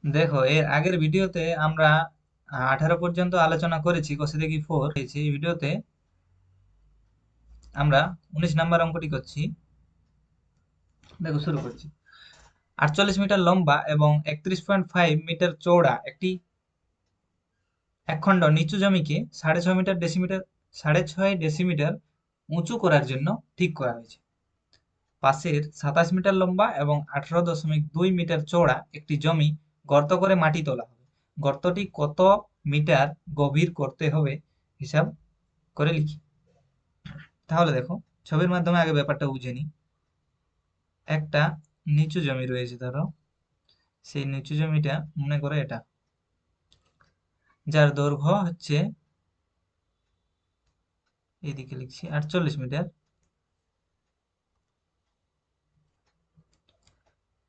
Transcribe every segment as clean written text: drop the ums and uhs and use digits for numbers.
দেখো, এর আগের ভিডিওতে আমরা 18 পর্যন্ত আলোচনা করেছি, কষে দেখি ফোর হয়েছে। এই ভিডিওতে আমরা 19 নাম্বার অঙ্কটি করছি। দেখো, শুরু করছি। 48 মিটার লম্বা এবং 31.5 মিটার চওড়া একটি একখণ্ড নিচু জমিকে 6.5 ডেসিমিটার উঁচু করার জন্য ঠিক করা হয়েছে। পাশের 27 মিটার লম্বা এবং 18.2 মিটার চওড়া একটি জমি গর্ত করে মাটি তোলা হবে। গর্তটি কত মিটার গভীর করতে হবে হিসাব করে লিখি। তাহলে দেখো, ছবির মাধ্যমে আগে ব্যাপারটা বুঝে নিই। একটা নিচু জমি রয়েছে, ধরো সেই নিচু জমিটা মনে করো এটা, যার দৈর্ঘ্য হচ্ছে, এইদিকে লিখছি 48 মিটার,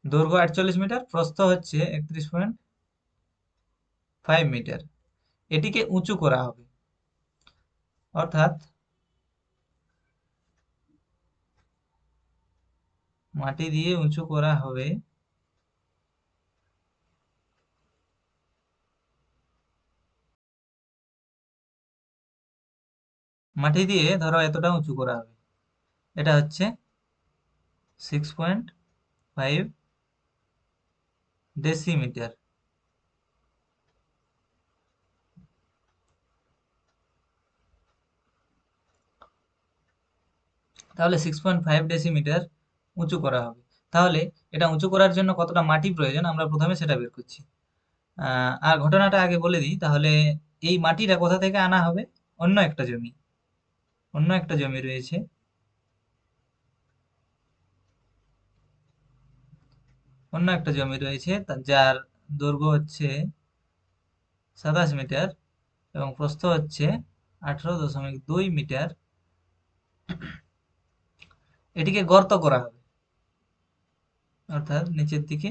দৈর্ঘ্য 48 মিটার, প্রস্থ হচ্ছে 31.5 মিটার। এটিকে উঁচু করা হবে, অর্থাৎ মাটি দিয়ে উঁচু করা হবে। মাটি দিয়ে ধরো এতটা উঁচু করা হবে। এটা হচ্ছে 6.5 ডেসিমিটার। তাহলে 6.5 ডেসিমিটার উঁচু করা হবে। তাহলে এটা উঁচু করার জন্য কতটা মাটি প্রয়োজন আমরা প্রথমে সেটা বের করছি। আর ঘটনাটা আগে বলে দিই তাহলে। এই মাটিটা কোথা থেকে আনা হবে? অন্য একটা জমি, অন্য একটা জমি রয়েছে। অন্য একটা জমি রয়েছে যার দৈর্ঘ্য হচ্ছে 27 মিটার এবং প্রস্থ হচ্ছে 18.2 মিটার। এটিকে গর্ত করা হবে, অর্থাৎ নিচের দিকে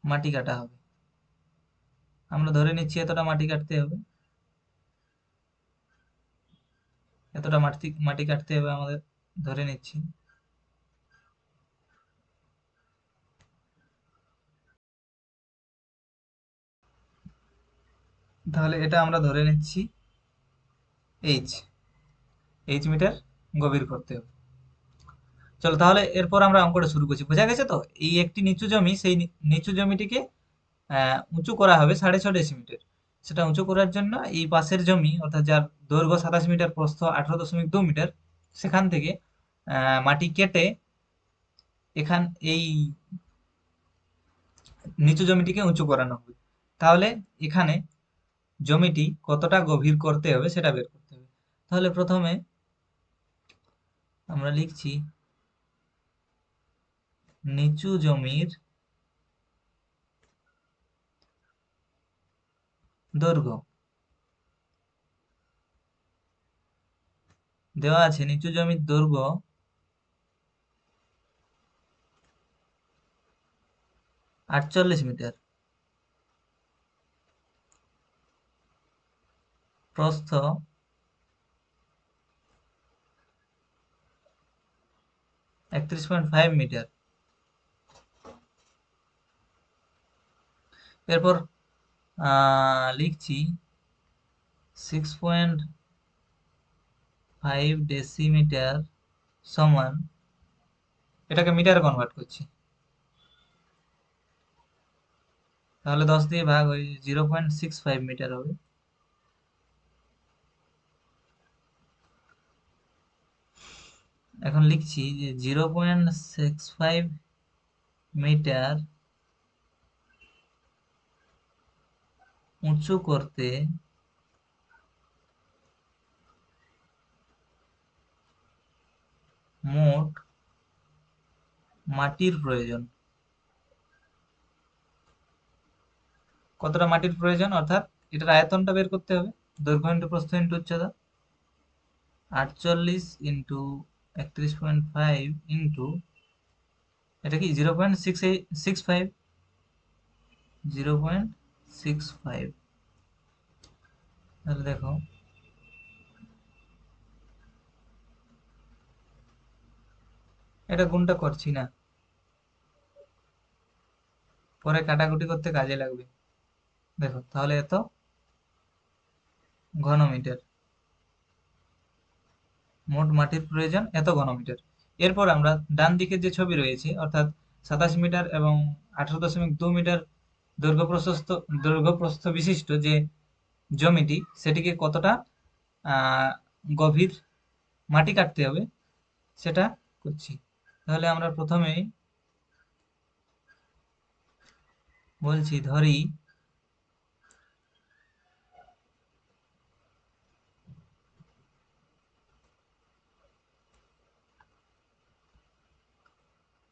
মাটি কাটা হবে। আমরা ধরে নিচ্ছি এতটা মাটি কাটতে হবে, এতটা মাটি মাটি কাটতে হবে আমাদের, ধরে নিচ্ছি। তাহলে এটা আমরা ধরে নিচ্ছি এইচ, মিটার গভীর করতে হবে। চলো তাহলে এরপর আমরা অঙ্কটা শুরু করছি। বোঝা গেছে তো? এই একটি নিচু জমি, সেই নিচু জমিটিকে উঁচু করা হবে 6.5 ডেসিমিটার। সেটা উঁচু করার জন্য এই পাশের জমি, অর্থাৎ যার দৈর্ঘ্য 27 মিটার, প্রস্থ 18.2 মিটার, সেখান থেকে মাটি কেটে এখান এই নিচু জমিটিকে উঁচু করানো হবে। তাহলে এখানে জমিটি কতটা গভীর করতে হবে সেটা বের করতে হবে। তাহলে প্রথমে আমরা লিখছি নিচু জমির দৈর্ঘ্য। দেওয়া আছে নিচু জমির দৈর্ঘ্য 48 মিটার, প্রস্থ 31.5 মিটার। এরপর লিখছি 6.5 ডেসিমিটার সমান, এটাকে মিটার কনভার্ট করছি, তাহলে 10 দিয়ে ভাগ, ওই 0.65 মিটার হবে। এখন লিখছি যে 0.65 মিটার উঁচু করতে মোট মাটির প্রয়োজন। কতটা মাটির প্রয়োজন, অর্থাৎ এটার আয়তনটা বের করতে হবে। দৈর্ঘ্য ইন্টু প্রস্থ ইন্টু উচ্চতা, 48 ইন্টু 31.5 ইন্টু, এটা কি 0.665, 0.65। তাহলে দেখো, এটা গুণটা করছি না, পরে কাটাকুটি করতে কাজে লাগবে। দেখো তাহলে এত ঘনমিটার, মোট মাটির প্রয়োজন এত ঘনমিটার। এরপর আমরা ডান দিকে যে ছবি রয়েছে অর্থাৎ 27 মিটার এবং 18.2 মিটার দৈর্ঘ্য প্রস্থ বিশিষ্ট যে জমিটি, সেটিকে কতটা গভীর মাটি কাটতে হবে সেটা করছি। তাহলে আমরা প্রথমেই বলছি,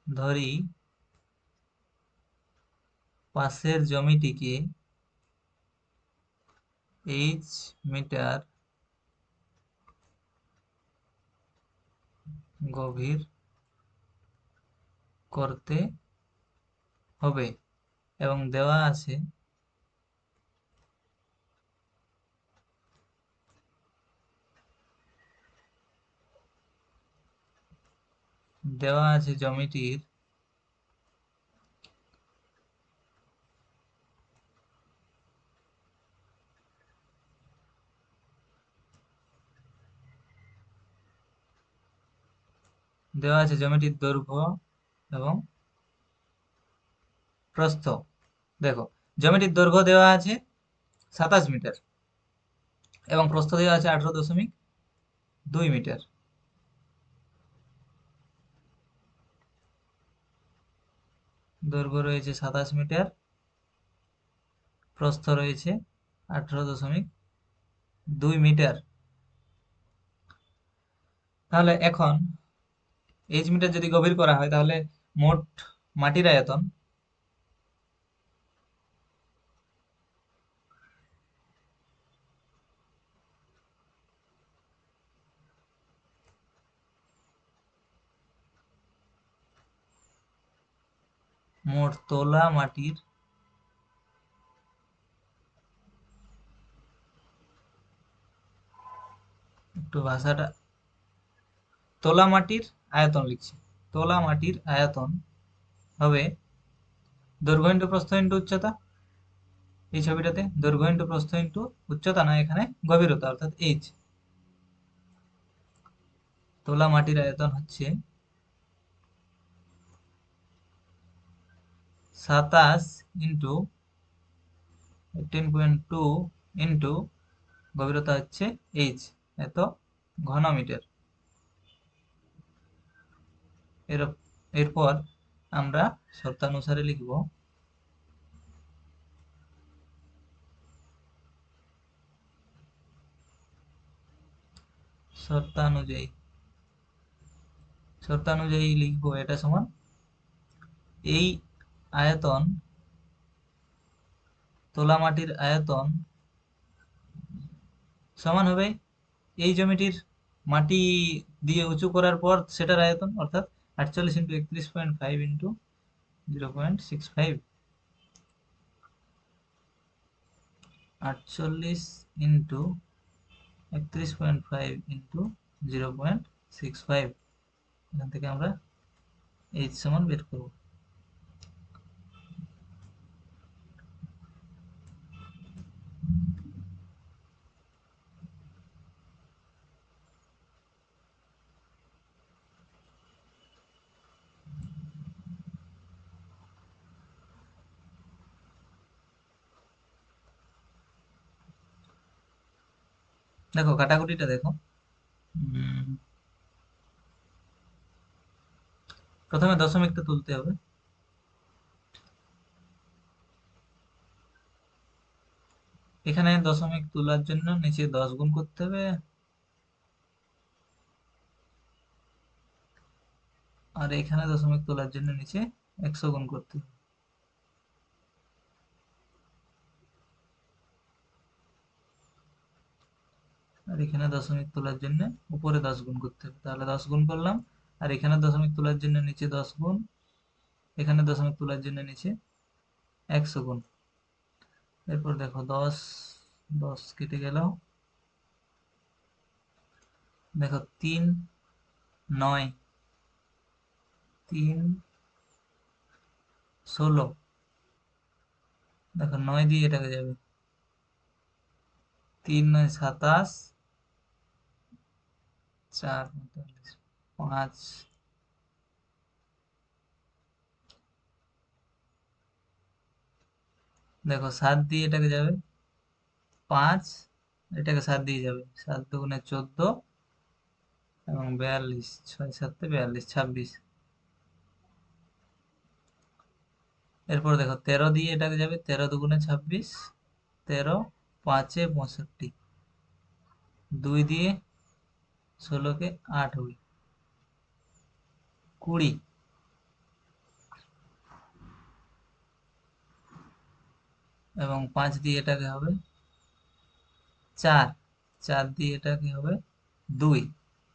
ধরি পাশের জমিটিকে এইচ মিটার গভীর করতে হবে এবং দেওয়া আছে জমিটির দৈর্ঘ্য এবং প্রস্থ। দেখো, জমিটির দৈর্ঘ্য দেওয়া আছে 27 মিটার এবং প্রস্থ দেওয়া আছে 18.2 মিটার। দৈর্ঘ্য রয়েছে 27 মিটার, প্রস্থ রয়েছে 18.2 মিটার। তাহলে এখন এইচ মিটার যদি গভীর করা হয় তাহলে মোট মাটির আয়তন মোট তোলা মাটির একটু ভাষাটা তোলা মাটির আয়তন লিখছি। তোলা মাটির আয়তন হবে দৈর্ঘ্য ইন্টু প্রস্থ ইন্টু উচ্চতা। এই ছবিটাতে দৈর্ঘ্য ইন্টু প্রস্থ ইন্টু উচ্চতা না, এখানে গভীরতা অর্থাৎ এইচ। তোলা মাটির আয়তন হচ্ছে 27 ইন্টু 18.2 ইন্টু গভীরতা হচ্ছে এইচ, এত ঘনমিটার। এরপর আমরা শর্তানুসারে লিখব শর্তানুযায়ী লিখব এটা সমান এই আয়তন, তোলা মাটির আয়তন সমান হবে এই জমিটির মাটি দিয়ে উঁচু করার পর সেটার আয়তন, অর্থাৎ 48 ইন্টু 31.5 ইন্টু 0.65। 48 into 31.5 into 0.65। এখান থেকে আমরা এইচ সমান বের করব। দেখো কাটাকুটিটা দেখো। প্রথমে দশমিকটা তুলতে হবে। এখানে দশমিক তোলার জন্য নিচে 10 গুণ করতে হবে, আর এখানে দশমিক তোলার জন্য নিচে 100 গুণ করতে হবে। আর এখানে দশমিক তোলার জন্য উপরে 10 গুণ করতে হবে। তাহলে 10 গুণ করলাম, আর এখানে দশমিক তোলার জন্য নিচে 10 গুণ, এখানে দশমিক তোলার জন্য নিচে 100 গুণ। এরপর দেখো 10 10 কেটে গেল। দেখো 3 9 3 16 দেখো 9 দিয়ে এটাকে যাবে, 3 9 27, 4 45, 5, দেখো 7 দিয়ে এটাকে যাবে, 5, এটাকে 7 দিয়ে যাবে, 7 দুগুণে 14 এবং 42, 6 7 42, 26। এরপর দেখো 13 দিয়ে এটাকে যাবে, 13 দুগুণে 26, 13, 5 এ 65, 2 দিয়ে 16 কে 8 হবে, 20 এবং 5 দিয়ে এটাকে হবে 4, 4 দিয়ে এটাকে হবে 2,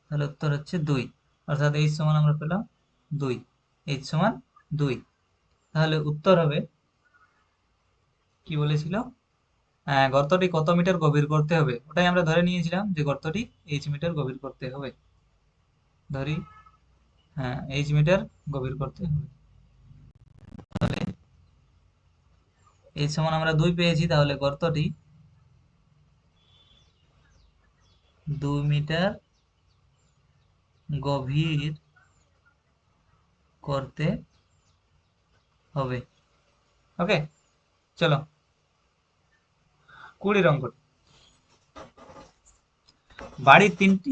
তাহলে উত্তর হচ্ছে 2। অর্থাৎ এইচ সমান আমরা পেলাম 2, এইচ সমান 2। তাহলে উত্তর হবে, কি বলেছিল, গর্তটি কত মিটার গভীর করতে হবে, ওটাই আমরা ধরে নিয়েছিলাম যে গর্তটি এইচ মিটার গভীর করতে হবে, ধরি, হ্যাঁ এইচ মিটার গভীর করতে হবে। তাহলে এইচ সমান আমরা 2 পেয়েছি, তাহলে গর্তটি 2 মিটার গভীর করতে হবে। ওকে, চলো 20 অঙ্ক। বাড়ির 3টি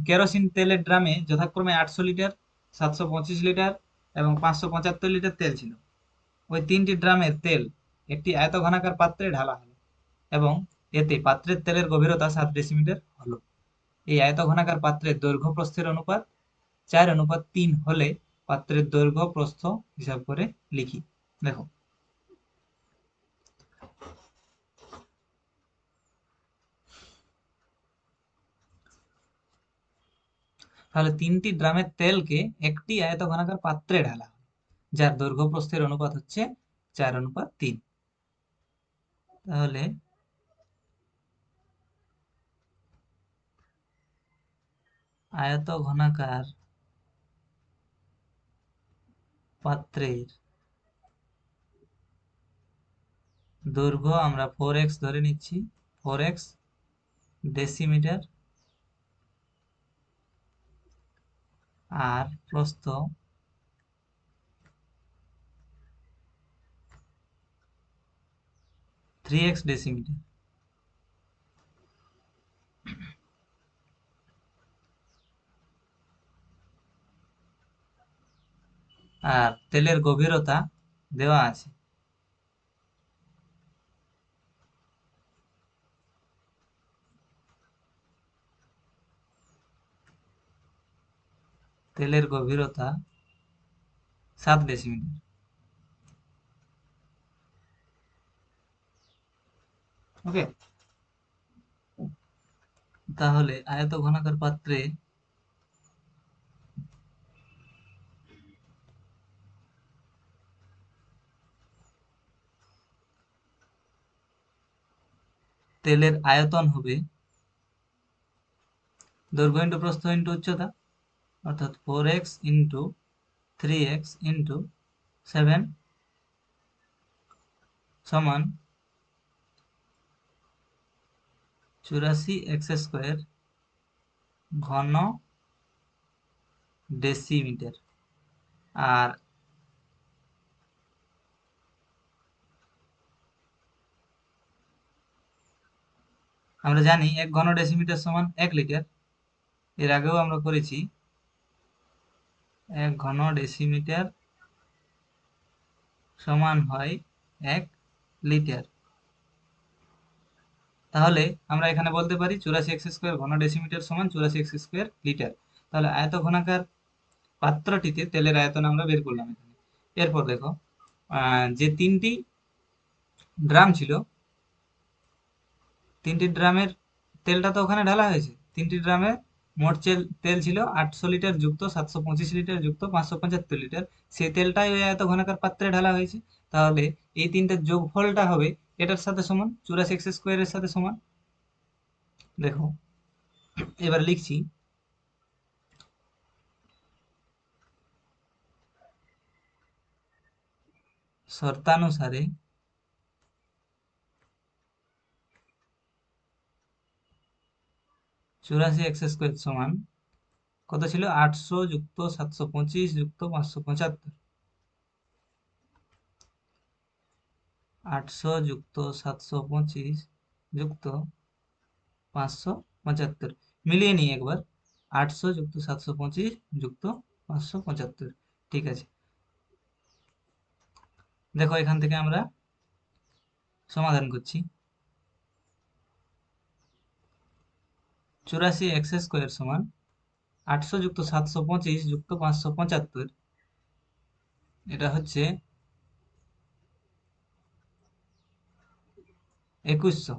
কেরোসিন তেলের ড্রামে যথাক্রমে 800 লিটার, 725 লিটার এবং 575 লিটার তেল ছিল। ওই 3টি ড্রামের তেল একটি আয়তঘনাকার পাত্রে ঢালা হলো এবং এতে পাত্রের তেলের গভীরতা 7 ডেসিমিটার হলো। এই আয়তঘনাকার পাত্রের দৈর্ঘ্য প্রস্থের অনুপাত 4:3 হলে পাত্রের দৈর্ঘ্য প্রস্থ হিসাব করে লিখি। দেখো, তাহলে 3টি ড্রামের তেলকে একটি আয়তঘনাকার পাত্রে ঢালা হলো, যার দৈর্ঘ্য প্রস্থের অনুপাত হচ্ছে 4:3। তাহলে আয়তঘনাকার পাত্রের দৈর্ঘ্য আমরা 4x ধরে নিচ্ছি, 4x ডেসিমিটার, আর প্রস্থ 3x ডেসিমিটার। আর তেলের গভীরতা দেওয়া আছে, তেলের গভীরতা 7 ডেসিমিটার। ওকে, তাহলে আয়তঘনাকার পাত্রে তেলের আয়তন হবে দৈর্ঘ্য ইন্টু প্রস্থ ইন্টু উচ্চতা, অর্থাৎ 4x ইন্টু 3x ইন্টু 7 সমান 84x² ঘন ডেসিমিটার। আর আমরা জানি 1 ঘন ডেসিমিটার সমান 1 লিটার, এর আগেও আমরা করেছি। 1 ঘন ডেসিমিটার সমান হয় 1 লিটার। তাহলে আমরা এখানে বলতে পারি 84x² ঘন ডেসিমিটার সমান 84x² লিটার। তাহলে আয়তঘনাকার পাত্রটিতে তেলের আয়তন আমরা বের করলাম এখানে। এরপর দেখো, যে 3টি ড্রাম ছিল, 3টি ড্রামের তেলটা তো ওখানে ঢালা হয়েছে। 3টি ড্রামে মোট তেল ছিল 800 লিটার যুক্ত 725 লিটার যুক্ত 575 লিটার। সেই তেলটাই ওই আয়তঘনাকার পাত্রে ঢালা হয়েছে। তাহলে এই তিনটার যোগফলটা হবে এটার সাথে সমান 84x² এর সাথে সমান। দেখো, এবার লিখছি, শর্তানুসারে 84x² সমান কত ছিল? 800 যুক্ত 725 যুক্ত 575। 800 যুক্ত 725 যুক্ত 575 মিলিয়ে নিই একবার। 800 যুক্ত 725 যুক্ত 575। ঠিক আছে, দেখো এখান থেকে আমরা সমাধান করছি। 84x² সমান 800 যুক্ত 725 যুক্ত 575, এটা হচ্ছে 2100,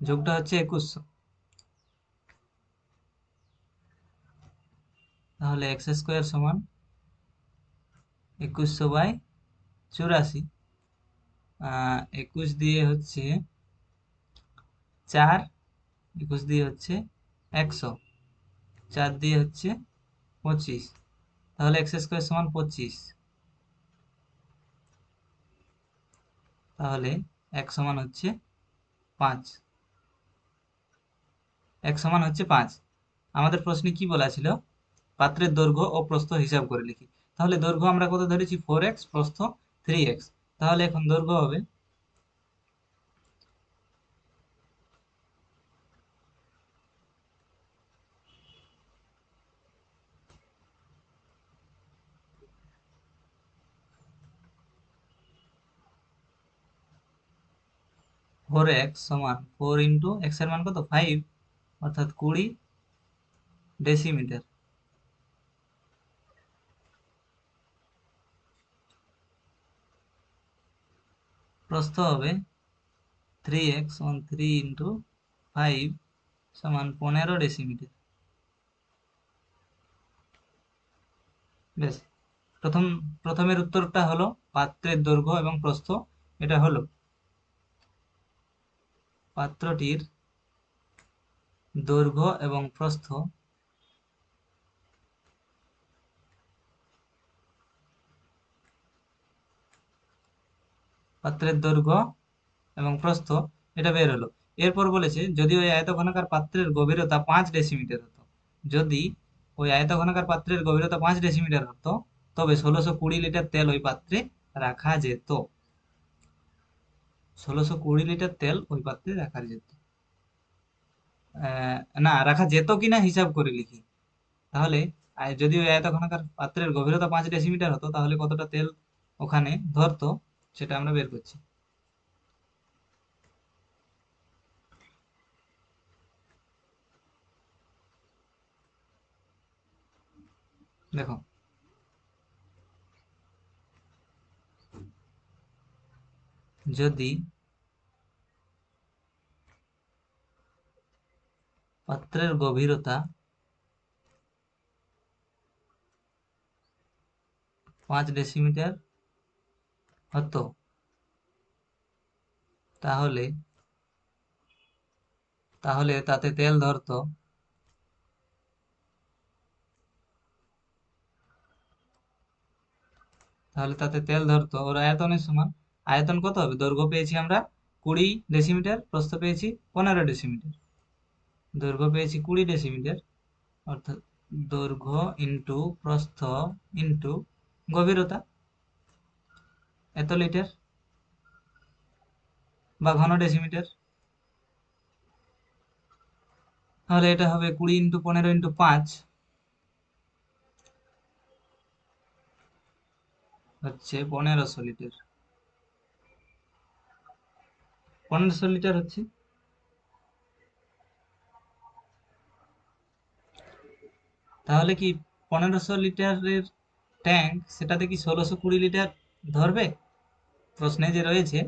যোগটা হচ্ছে 2100। তাহলে x² সমান 2100/84। 21 দিয়ে হচ্ছে 4, 21 দিয়ে হচ্ছে 100, 4 দিয়ে হচ্ছে 25, তাহলে x² সমান 25। তাহলে x সমান হচ্ছে 5। x সমান হচ্ছে 5। আমাদের প্রশ্নে কি বলা ছিল? পাত্রের দৈর্ঘ্য ও প্রস্থ হিসাব করে লিখি। তাহলে দৈর্ঘ্য আমরা কত ধরেছি? 4x, প্রস্থ 3x। তাহলে এখন দৈর্ঘ্য হবে 4x সমান 4 ইন্টু x এর মান কত? 5, অর্থাৎ 20 ডেসিমিটার। প্রস্থ হবে 3x সমান 3 ইন্টু 5 সমান 15 ডেসিমিটার। বেশ, প্রথমের উত্তরটা হলো পাত্রের দৈর্ঘ্য এবং প্রস্থ। এটা হলো পাত্রটির দৈর্ঘ্য এবং প্রস্থ পাত্রের দৈর্ঘ্য এবং প্রস্থ, এটা বের হলো। এরপর বলেছে যদি ওই আয়তঘনাকার পাত্রের গভীরতা 5 ডেসিমিটার হতো, যদি ওই আয়তঘনাকার পাত্রের গভীরতা 5 ডেসিমিটার হতো, তবে 1620 লিটার তেল ওই পাত্রে রাখা যেত। 1620 লিটার তেল ওই পাত্রে রাখা যেত। না, রাখা যেত কিনা হিসাব করে লিখি। তাহলে যদি ওই আয়তঘনাকার পাত্রের গভীরতা 5 ডেসিমিটার হতো, তাহলে কতটা তেল ওখানে ধরতো সেটা আমরা বের করছি। দেখো, যদি পাত্রের গভীরতা 5 ডেসিমিটার হতো, তাহলে তাহলে তাতে তেল ধরতো ওর আয়তনের সমান। আয়তন কত হবে? দৈর্ঘ্য পেয়েছি আমরা 20 ডেসিমিটার, প্রস্থ পেয়েছি 15 ডেসিমিটার। দৈর্ঘ্য পেয়েছি 20 ডেসিমিটার, অর্থাৎ দৈর্ঘ্য ইন্টু প্রস্থ ইন্টু গভীরতা এত লিটার বা ঘন ডেসিমিটার। তাহলে এটা হবে 20 ইন্টু 15 ইন্টু 5, হচ্ছে 1500 লিটার। 1500 লিটার হচ্ছে। তাহলে কি 1500 লিটারের ট্যাঙ্ক, সেটাতে কি 1620 লিটার ধরবে? প্রশ্নে যে রয়েছে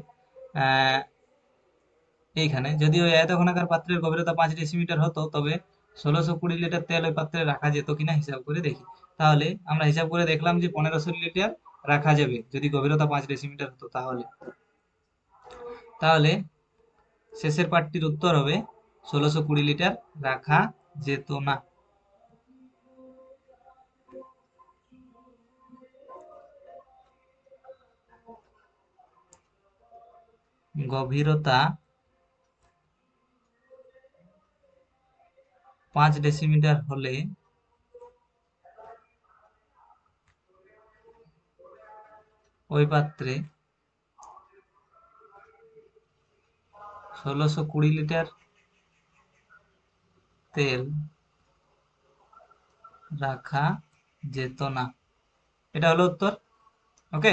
এইখানে, যদি ওই আয়তঘনাকার পাত্রের গভীরতা 5 ডেসিমিটার হতো, তবে 1620 লিটার তেল ওই পাত্রে রাখা যেত কিনা হিসাব করে দেখি। তাহলে আমরা হিসাব করে দেখলাম যে 1500 লিটার রাখা যাবে যদি গভীরতা 5 ডেসিমিটার হতো। তাহলে তাহলে শেষের পার্টটির উত্তর হবে 1620 লিটার রাখা যেত না। গভীরতা 5 ডেসিমিটার হলে ওই পাত্রে 1620 লিটার তেল রাখা যেত না। এটা হলো উত্তর। ওকে।